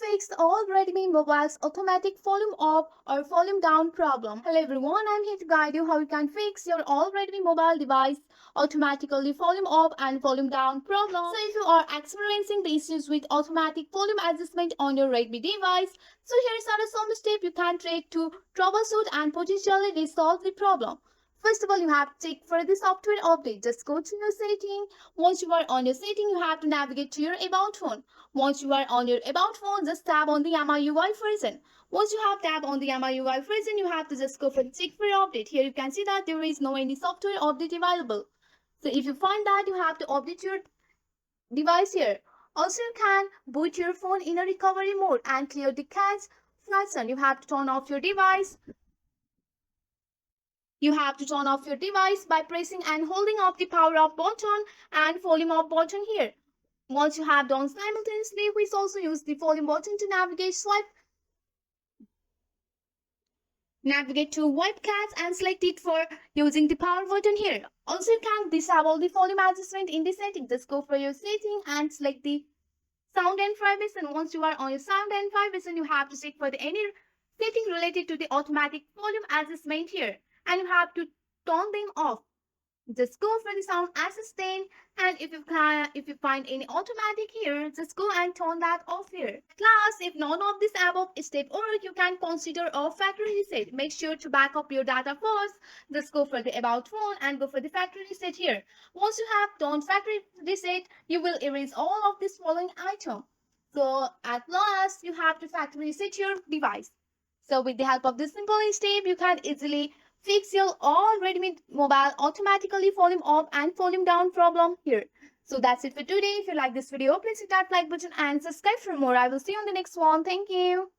fix all Redmi mobile's automatic volume up or volume down problem. Hello everyone, I'm here to guide you how you can fix your all Redmi mobile device automatically volume up and volume down problem. So if you are experiencing the issues with automatic volume adjustment on your Redmi device, so here's some steps you can take to troubleshoot and potentially resolve the problem. First of all, you have to check for the software update. Just go to your setting. Once you are on your setting, you have to navigate to your about phone. Once you are on your about phone, just tap on the MIUI version. Once you have tapped on the MIUI version, you have to just go for the check for update. Here you can see that there is no any software update available. So if you find that, you have to update your device here. Also, you can boot your phone in a recovery mode and clear the cache function. You have to turn off your device. You have to turn off your device by pressing and holding off the power off button and volume off button here. Once you have done simultaneously, we also use the volume button to navigate to webcast and select it for using the power button here. Also, you can disable the volume adjustment in the setting. Just go for your setting and select the sound and vibration. Once you are on your sound and vibration, you have to check for the any setting related to the automatic volume adjustment here, and you have to turn them off. Just go for the sound assistant, and if you find any automatic here, just go and turn that off here. Last, if none of this above step work, you can consider a factory reset. Make sure to back up your data first. Just go for the about phone and go for the factory reset here. Once you have done factory reset, you will erase all of this following item. So at last, you have to factory reset your device. So with the help of this simple step, you can easily fix your all Redmi mobile automatically volume up and volume down problem here. So that's it for today. If you like this video, please hit that like button and subscribe for more. I will see you on the next one. Thank you.